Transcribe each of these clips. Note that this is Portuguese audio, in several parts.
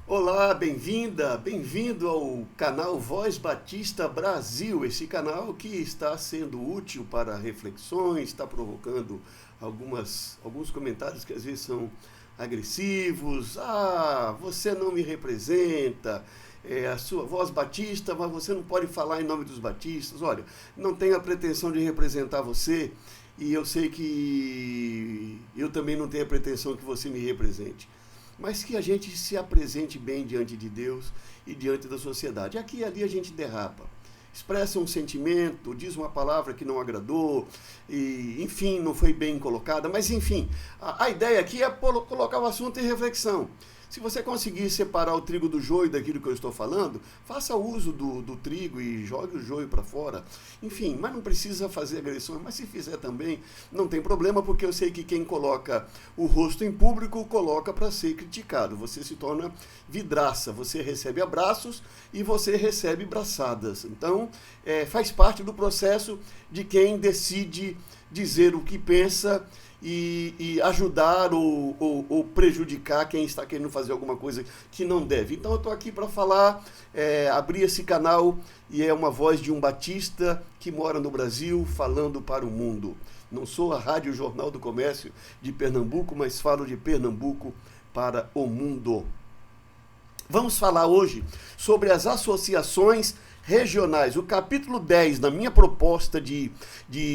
Olá, bem-vinda, bem-vindo ao canal Voz Batista Brasil, esse canal que está sendo útil para reflexões, está provocando alguns comentários que às vezes são agressivos. Você não me representa, a sua voz batista, mas você não pode falar em nome dos batistas. Olha, não tenho a pretensão de representar você e eu sei que eu também não tenho a pretensão que você me represente, mas que a gente se apresente bem diante de Deus e diante da sociedade. Aqui e ali a gente derrapa, expressa um sentimento, diz uma palavra que não agradou, e enfim, não foi bem colocada, mas enfim, a ideia aqui é colocar o assunto em reflexão. Se você conseguir separar o trigo do joio daquilo que eu estou falando, faça uso do trigo e jogue o joio para fora. Enfim, mas não precisa fazer agressões, mas se fizer também, não tem problema, porque eu sei que quem coloca o rosto em público, coloca para ser criticado. Você se torna vidraça, você recebe abraços e você recebe braçadas. Então, faz parte do processo de quem decide dizer o que pensa e ajudar ou prejudicar quem está querendo fazer alguma coisa que não deve. Então eu estou aqui para falar, abrir esse canal, e é uma voz de um batista que mora no Brasil falando para o mundo. Não sou a Rádio Jornal do Comércio de Pernambuco, mas falo de Pernambuco para o mundo. Vamos falar hoje sobre as associações regionais. O capítulo 10 da minha proposta de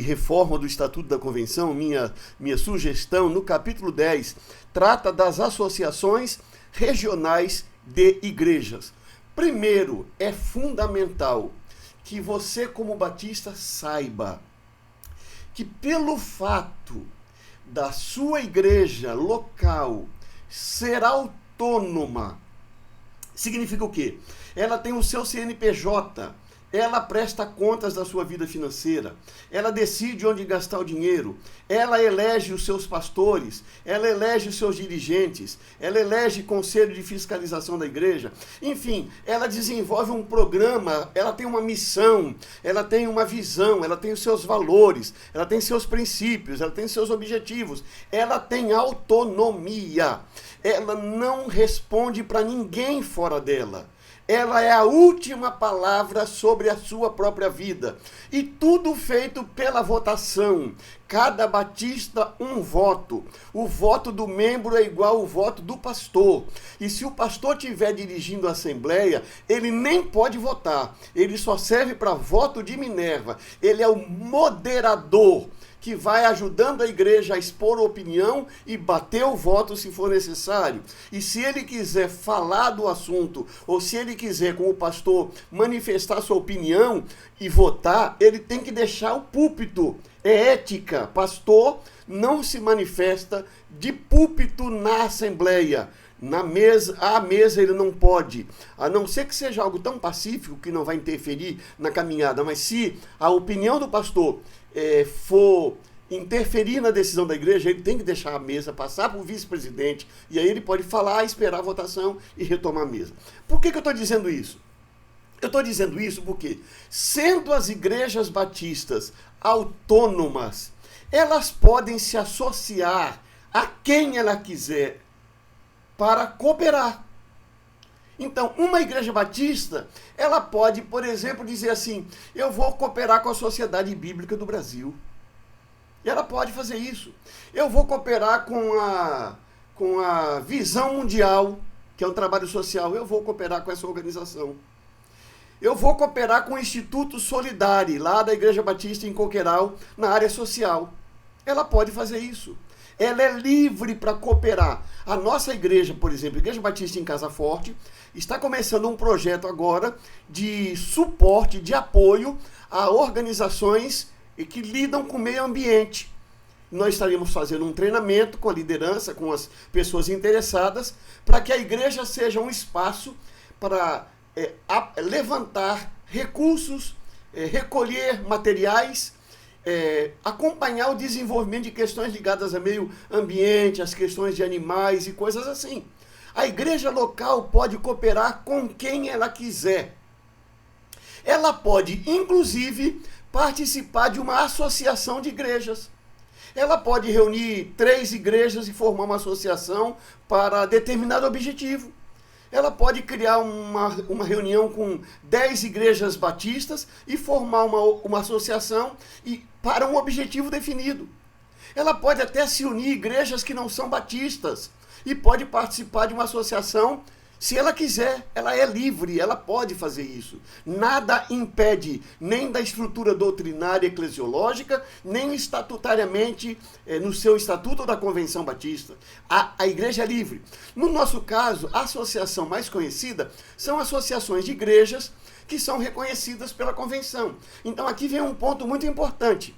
reforma do Estatuto da Convenção, minha sugestão, no capítulo 10, trata das associações regionais de igrejas. Primeiro, é fundamental que você, como batista, saiba que pelo fato da sua igreja local ser autônoma, significa o quê? Ela tem o seu CNPJ, ela presta contas da sua vida financeira, ela decide onde gastar o dinheiro, ela elege os seus pastores, ela elege os seus dirigentes, ela elege conselho de fiscalização da igreja, enfim, ela desenvolve um programa, ela tem uma missão, ela tem uma visão, ela tem os seus valores, ela tem seus princípios, ela tem seus objetivos, ela tem autonomia, ela não responde para ninguém fora dela. Ela é a última palavra sobre a sua própria vida. E tudo feito pela votação. Cada batista, um voto. O voto do membro é igual ao voto do pastor. E se o pastor estiver dirigindo a assembleia, ele nem pode votar. Ele só serve para voto de Minerva. Ele é o moderador, que vai ajudando a igreja a expor opinião e bater o voto se for necessário. E se ele quiser falar do assunto, ou se ele quiser, como pastor, manifestar sua opinião e votar, ele tem que deixar o púlpito. É ética. Pastor não se manifesta de púlpito na assembleia. À mesa ele não pode, a não ser que seja algo tão pacífico que não vai interferir na caminhada, mas se a opinião do pastor for interferir na decisão da igreja, ele tem que deixar a mesa, passar para o vice-presidente, e aí ele pode falar, esperar a votação e retomar a mesa. Por que eu estou dizendo isso? Eu estou dizendo isso porque, sendo as igrejas batistas autônomas, elas podem se associar a quem ela quiser para cooperar. Então, uma igreja batista, ela pode, por exemplo, dizer assim, eu vou cooperar com a Sociedade Bíblica do Brasil. E ela pode fazer isso. Eu vou cooperar com a Visão Mundial, que é um trabalho social. Eu vou cooperar com essa organização. Eu vou cooperar com o Instituto Solidari, lá da Igreja Batista em Coqueiral, na área social. Ela pode fazer isso. Ela é livre para cooperar. A nossa igreja, por exemplo, a Igreja Batista em Casa Forte, está começando um projeto agora de suporte, de apoio a organizações que lidam com o meio ambiente. Nós estaríamos fazendo um treinamento com a liderança, com as pessoas interessadas, para que a igreja seja um espaço para levantar recursos, recolher materiais, acompanhar o desenvolvimento de questões ligadas ao meio ambiente, as questões de animais e coisas assim. A igreja local pode cooperar com quem ela quiser. Ela pode, inclusive, participar de uma associação de igrejas. Ela pode reunir 3 igrejas e formar uma associação para determinado objetivo. ela pode criar uma reunião com 10 igrejas batistas e formar uma associação para um objetivo definido. Ela pode até se unir a igrejas que não são batistas e pode participar de uma associação. Se ela quiser, ela é livre, ela pode fazer isso. Nada impede, nem da estrutura doutrinária eclesiológica, nem estatutariamente no seu estatuto da Convenção Batista. A igreja é livre. No nosso caso, a associação mais conhecida são associações de igrejas que são reconhecidas pela Convenção. Então aqui vem um ponto muito importante.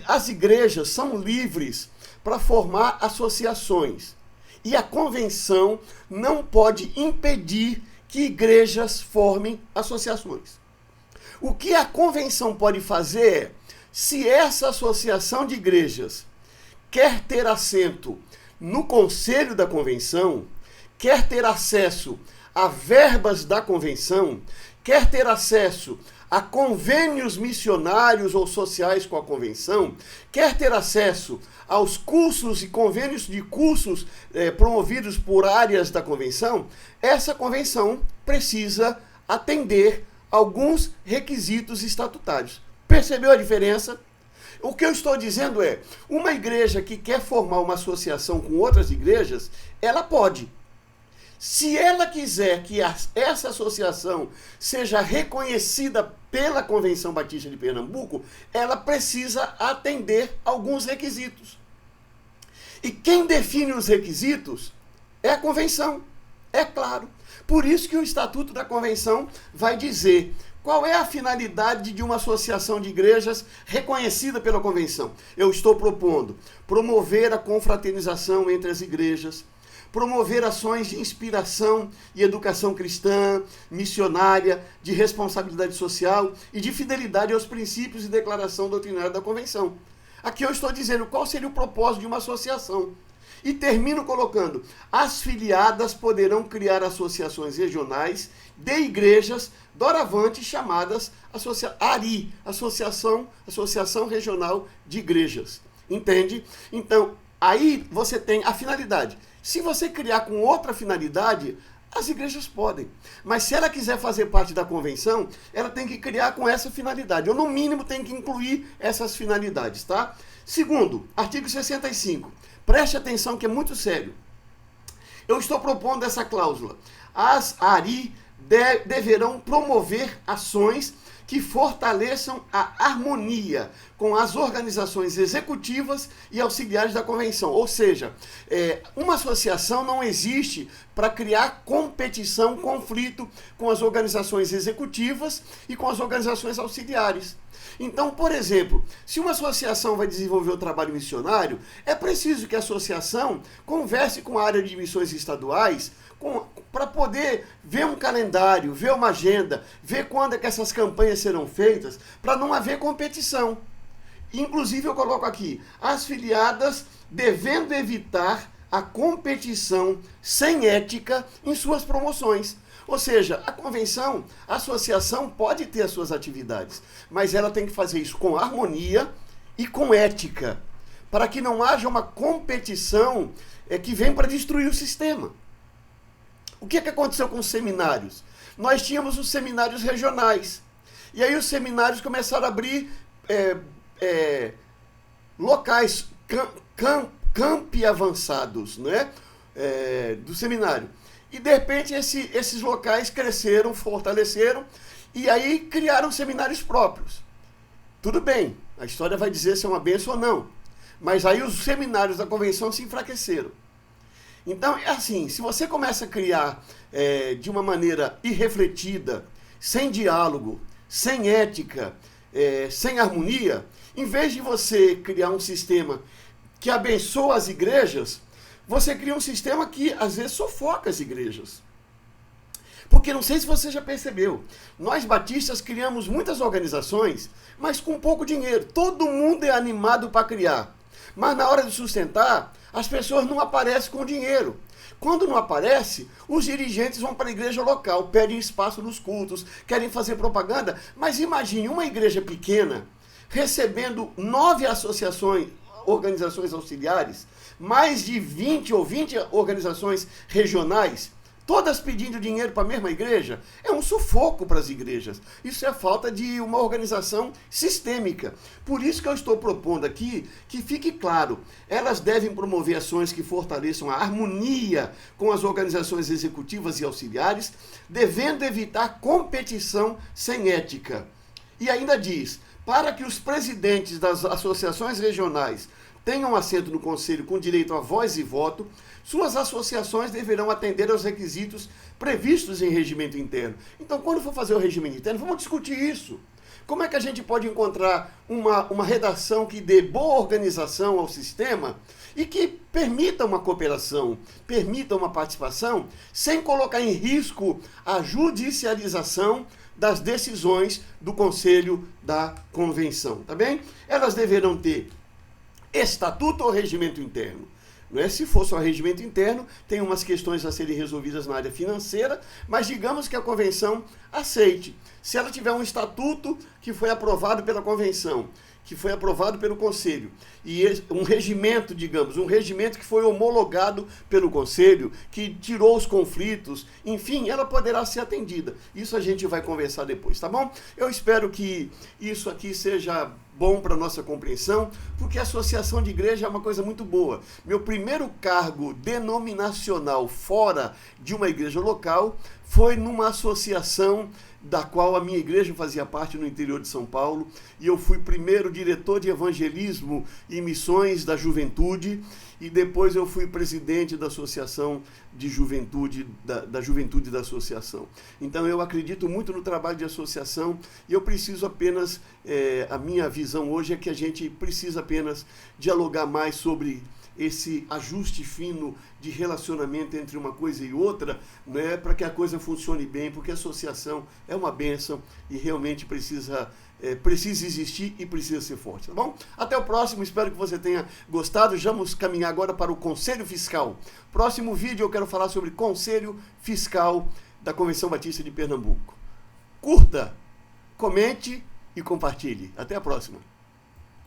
As igrejas são livres para formar associações. E a convenção não pode impedir que igrejas formem associações. O que a convenção pode fazer é, se essa associação de igrejas quer ter assento no conselho da convenção, quer ter acesso a verbas da convenção, quer ter acesso a convênios missionários ou sociais com a convenção, quer ter acesso aos cursos e convênios de cursos promovidos por áreas da convenção, essa convenção precisa atender alguns requisitos estatutários. Percebeu a diferença? O que eu estou dizendo é, uma igreja que quer formar uma associação com outras igrejas, ela pode. Se ela quiser que essa associação seja reconhecida pela Convenção Batista de Pernambuco, ela precisa atender alguns requisitos. E quem define os requisitos é a Convenção, é claro. Por isso que o Estatuto da Convenção vai dizer qual é a finalidade de uma associação de igrejas reconhecida pela Convenção. Eu estou propondo promover a confraternização entre as igrejas, promover ações de inspiração e educação cristã, missionária, de responsabilidade social e de fidelidade aos princípios e declaração doutrinária da Convenção. Aqui eu estou dizendo qual seria o propósito de uma associação. E termino colocando, as filiadas poderão criar associações regionais de igrejas doravante chamadas ARI, Associação Regional de Igrejas. Entende? Então, aí você tem a finalidade. Se você criar com outra finalidade, as igrejas podem. Mas se ela quiser fazer parte da convenção, ela tem que criar com essa finalidade. Ou no mínimo tem que incluir essas finalidades, tá? Segundo, artigo 65. Preste atenção que é muito sério. Eu estou propondo essa cláusula. As ARI deverão promover ações que fortaleçam a harmonia com as organizações executivas e auxiliares da convenção. Ou seja, uma associação não existe para criar competição, conflito com as organizações executivas e com as organizações auxiliares. Então, por exemplo, se uma associação vai desenvolver o trabalho missionário, é preciso que a associação converse com a área de missões estaduais para poder ver um calendário, ver uma agenda, ver quando é que essas campanhas serão feitas, para não haver competição. Inclusive, eu coloco aqui, as filiadas devendo evitar a competição sem ética em suas promoções. Ou seja, a convenção, a associação pode ter as suas atividades, mas ela tem que fazer isso com harmonia e com ética, para que não haja uma competição que vem para destruir o sistema. O que aconteceu com os seminários? Nós tínhamos os seminários regionais. E aí os seminários começaram a abrir locais, campi avançados, né? Do seminário. E de repente esses locais cresceram, fortaleceram, e aí criaram seminários próprios. Tudo bem, a história vai dizer se é uma bênção ou não. Mas aí os seminários da convenção se enfraqueceram. Então, é assim, se você começa a criar de uma maneira irrefletida, sem diálogo, sem ética, sem harmonia, em vez de você criar um sistema que abençoa as igrejas, você cria um sistema que, às vezes, sufoca as igrejas. Porque, não sei se você já percebeu, nós batistas criamos muitas organizações, mas com pouco dinheiro. Todo mundo é animado para criar. Mas na hora de sustentar, as pessoas não aparecem com dinheiro. Quando não aparece, os dirigentes vão para a igreja local, pedem espaço nos cultos, querem fazer propaganda. Mas imagine uma igreja pequena recebendo 9 organizações auxiliares, mais de 20 organizações regionais, todas pedindo dinheiro para a mesma igreja, é um sufoco para as igrejas. Isso é falta de uma organização sistêmica. Por isso que eu estou propondo aqui que fique claro, elas devem promover ações que fortaleçam a harmonia com as organizações executivas e auxiliares, devendo evitar competição sem ética. E ainda diz, para que os presidentes das associações regionais tenham assento no conselho com direito a voz e voto, suas associações deverão atender aos requisitos previstos em regimento interno. Então, quando for fazer o regimento interno, vamos discutir isso. Como é que a gente pode encontrar uma redação que dê boa organização ao sistema e que permita uma cooperação, permita uma participação, sem colocar em risco a judicialização das decisões do Conselho da Convenção, tá bem? Elas deverão ter estatuto ou regimento interno. Não é? Se for só regimento interno, tem umas questões a serem resolvidas na área financeira, mas digamos que a convenção aceite. Se ela tiver um estatuto que foi aprovado pela convenção, que foi aprovado pelo conselho, e um regimento, digamos, um regimento que foi homologado pelo conselho, que tirou os conflitos, enfim, ela poderá ser atendida. Isso a gente vai conversar depois, tá bom? Eu espero que isso aqui seja bom para nossa compreensão, porque a associação de igreja é uma coisa muito boa. Meu primeiro cargo denominacional fora de uma igreja local foi numa associação da qual a minha igreja fazia parte no interior de São Paulo, e eu fui primeiro diretor de evangelismo e missões da juventude, e depois eu fui presidente da associação de juventude, da juventude da associação. Então eu acredito muito no trabalho de associação, e eu preciso apenas, a minha visão hoje é que a gente precisa apenas dialogar mais sobre esse ajuste fino de relacionamento entre uma coisa e outra, né, para que a coisa funcione bem, porque a associação é uma bênção e realmente precisa existir e precisa ser forte, tá bom? Até o próximo, espero que você tenha gostado. Vamos caminhar agora para o Conselho Fiscal. Próximo vídeo eu quero falar sobre Conselho Fiscal da Convenção Batista de Pernambuco. Curta, comente e compartilhe. Até a próxima.